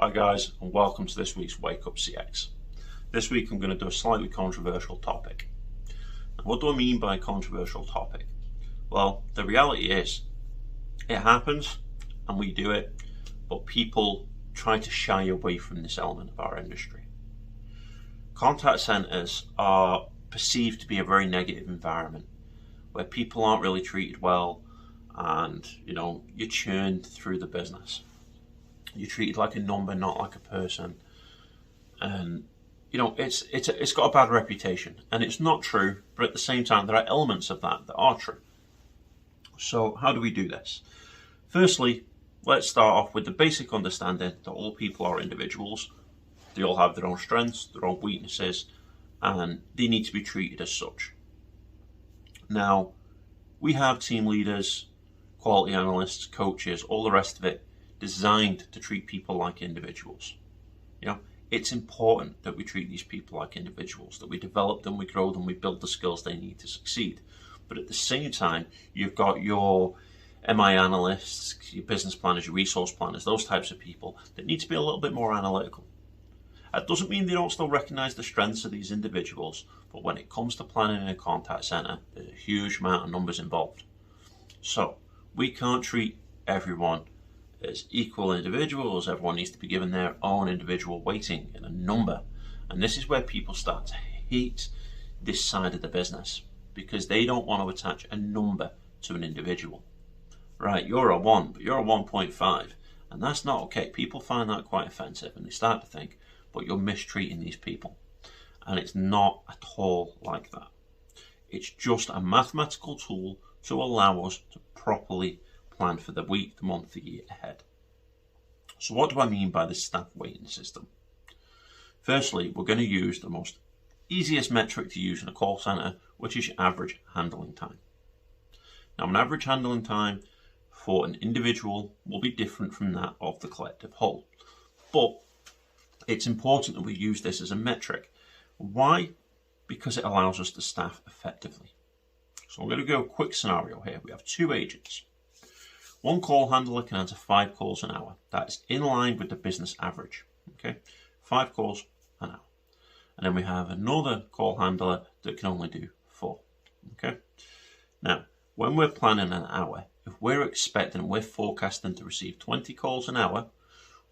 Hi guys, and welcome to this week's Wake Up CX. This week I'm going to do a slightly controversial topic. Now, what do I mean by controversial topic? Well, the reality is, it happens and we do it, but people try to shy away from this element of our industry. Contact centres are perceived to be a very negative environment where people aren't really treated well and, you're churned through the business. You're treated like a number, not like a person. And, it's got a bad reputation. And it's not true, but at the same time, there are elements of that are true. So how do we do this? Firstly, let's start off with the basic understanding that all people are individuals. They all have their own strengths, their own weaknesses, and they need to be treated as such. Now, we have team leaders, quality analysts, coaches, all the rest of it, designed to treat people like individuals. It's important that we treat these people like individuals, that we develop them, we grow them, we build the skills they need to succeed. But at the same time, you've got your MI analysts, your business planners, your resource planners, those types of people that need to be a little bit more analytical. That doesn't mean they don't still recognize the strengths of these individuals, but when it comes to planning in a contact center, there's a huge amount of numbers involved. So we can't treat everyone as equal individuals. Everyone needs to be given their own individual weighting and a number. And this is where people start to hate this side of the business because they don't want to attach a number to an individual. Right, you're a 1, but you're a 1.5. And that's not okay. People find that quite offensive and they start to think, but you're mistreating these people. And it's not at all like that. It's just a mathematical tool to allow us to properly plan for the week, the month, the year ahead. So what do I mean by the staff weighting system? Firstly, we're going to use the most easiest metric to use in a call center, which is your average handling time. Now, an average handling time for an individual will be different from that of the collective whole. But it's important that we use this as a metric. Why? Because it allows us to staff effectively. So I'm going to go a quick scenario here. We have 2 agents. One call handler can answer 5 calls an hour. That is in line with the business average. Okay, 5 calls an hour. And then we have another call handler that can only do 4. Okay. Now, when we're planning an hour, if we're expecting, we're forecasting to receive 20 calls an hour,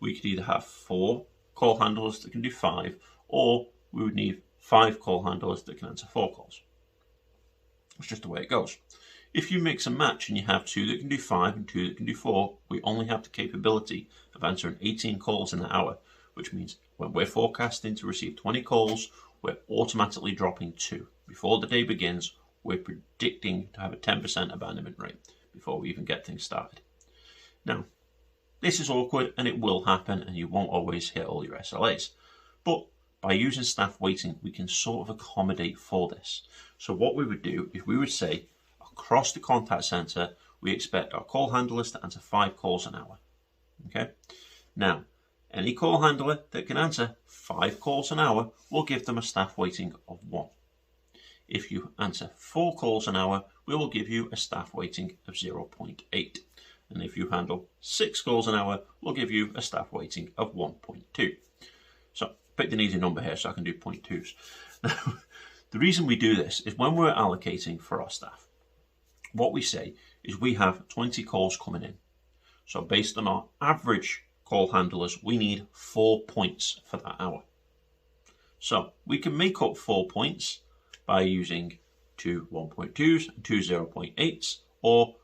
we could either have 4 call handlers that can do 5, or we would need 5 call handlers that can answer 4 calls. It's just the way it goes. If you mix and match and you have 2 that can do 5 and 2 that can do 4, we only have the capability of answering 18 calls in an hour, which means when we're forecasting to receive 20 calls, we're automatically dropping 2. Before the day begins, we're predicting to have a 10% abandonment rate before we even get things started. Now, this is awkward and it will happen and you won't always hit all your SLAs. But by using staff weighting, we can sort of accommodate for this. So what we would do is we would say, across the contact center, we expect our call handlers to answer 5 calls an hour. Okay. Now, any call handler that can answer 5 calls an hour, we'll give them a staff weighting of 1. If you answer 4 calls an hour, we will give you a staff weighting of 0.8. And if you handle 6 calls an hour, we'll give you a staff weighting of 1.2. So pick an easy number here so I can do 0.2s. Now, the reason we do this is when we're allocating for our staff, what we say is we have 20 calls coming in. So based on our average call handlers, we need 4 points for that hour. So we can make up 4 points by using 2 1.2s and 2 0.8s, or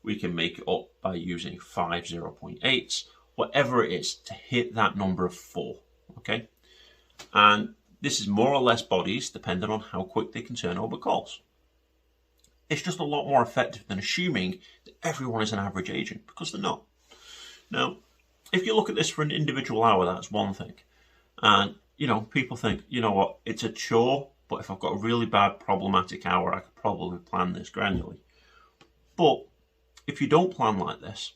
we can make it up by using 5 0.8s, whatever it is, to hit that number of 4. Okay? And this is more or less bodies depending on how quick they can turn over calls. It's just a lot more effective than assuming that everyone is an average agent, because they're not. Now, if you look at this for an individual hour, that's one thing. And, people think, what, it's a chore, but if I've got a really bad problematic hour, I could probably plan this granularly. But if you don't plan like this,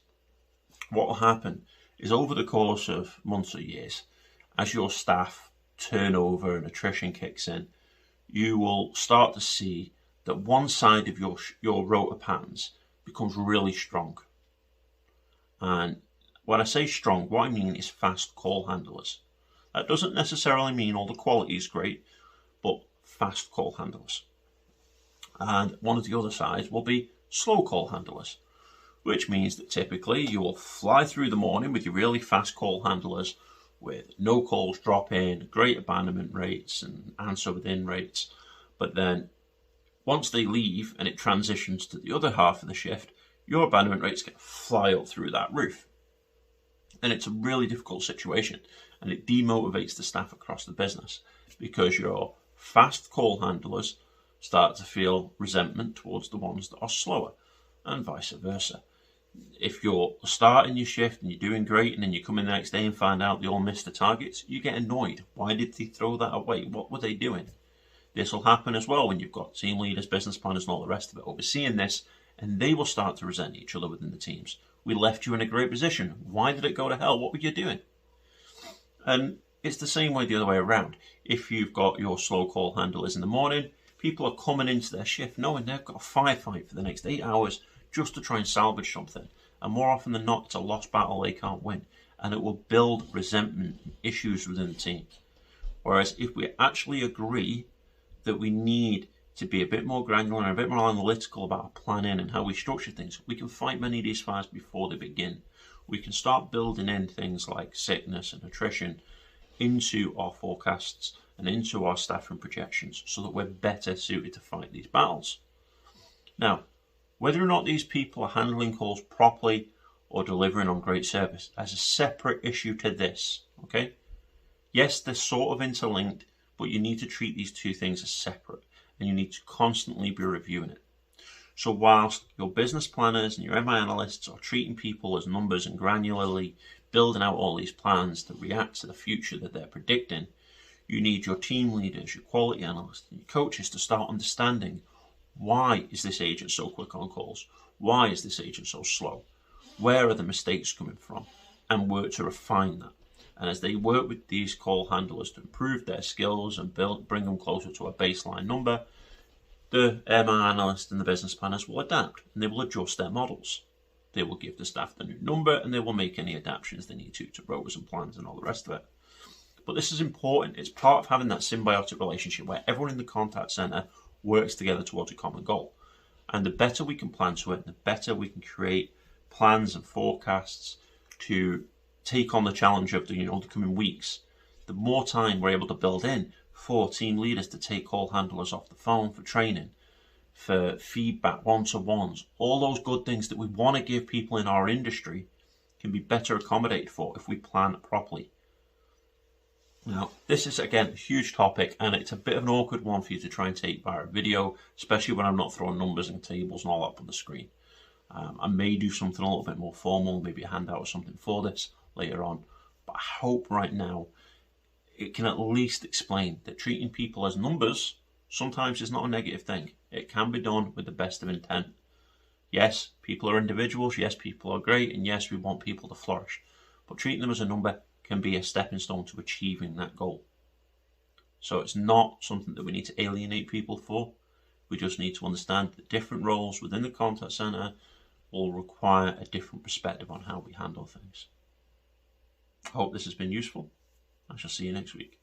what will happen is over the course of months or years, as your staff turnover and attrition kicks in, you will start to see that one side of your rota patterns becomes really strong. And When I say strong, what I mean is fast call handlers. That doesn't necessarily mean all the quality is great, but fast call handlers. And one of the other sides will be slow call handlers, which means that typically you will fly through the morning with your really fast call handlers with no calls drop in, great abandonment rates and answer within rates. But then once they leave and it transitions to the other half of the shift, your abandonment rates get fly up through that roof. And it's a really difficult situation, and it demotivates the staff across the business because your fast call handlers start to feel resentment towards the ones that are slower, and vice versa. If you're starting your shift and you're doing great, and then you come in the next day and find out they all missed the targets, you get annoyed. Why did they throw that away? What were they doing? This will happen as well when you've got team leaders, business planners, and all the rest of it overseeing this, and they will start to resent each other within the teams. We left you in a great position. Why did it go to hell? What were you doing? And it's the same way the other way around. If you've got your slow call handlers in the morning, people are coming into their shift knowing they've got a firefight for the next 8 hours just to try and salvage something. And more often than not, it's a lost battle they can't win. And it will build resentment and issues within the team. Whereas if we actually agree that we need to be a bit more granular and a bit more analytical about our planning and how we structure things, we can fight many of these fires before they begin. We can start building in things like sickness and attrition into our forecasts and into our staffing projections so that we're better suited to fight these battles. Now, whether or not these people are handling calls properly or delivering on great service, as a separate issue to this, okay? Yes, they're sort of interlinked, but you need to treat these two things as separate, and you need to constantly be reviewing it. So whilst your business planners and your MI analysts are treating people as numbers and granularly building out all these plans to react to the future that they're predicting, you need your team leaders, your quality analysts, and your coaches to start understanding, why is this agent so quick on calls? Why is this agent so slow? Where are the mistakes coming from? And work to refine that. And as they work with these call handlers to improve their skills and bring them closer to a baseline number, the MI analyst and the business planners will adapt and they will adjust their models. They will give the staff the new number and they will make any adaptations they need to rotas and plans and all the rest of it. But this is important. It's part of having that symbiotic relationship where everyone in the contact center works together towards a common goal. And the better we can plan to it, the better we can create plans and forecasts to take on the challenge of the coming weeks, the more time we're able to build in for team leaders to take call handlers off the phone for training, for feedback, one-to-ones, all those good things that we want to give people in our industry can be better accommodated for if we plan properly. Now, this is, again, a huge topic, and it's a bit of an awkward one for you to try and take via a video, especially when I'm not throwing numbers and tables and all up on the screen. I may do something a little bit more formal, maybe a handout or something for this later on, but I hope right now it can at least explain that treating people as numbers sometimes is not a negative thing. It can be done with the best of intent. Yes, people are individuals, yes, people are great, and yes, we want people to flourish, but treating them as a number can be a stepping stone to achieving that goal. So it's not something that we need to alienate people for. We just need to understand that different roles within the contact center will require a different perspective on how we handle things. I hope this has been useful. I shall see you next week.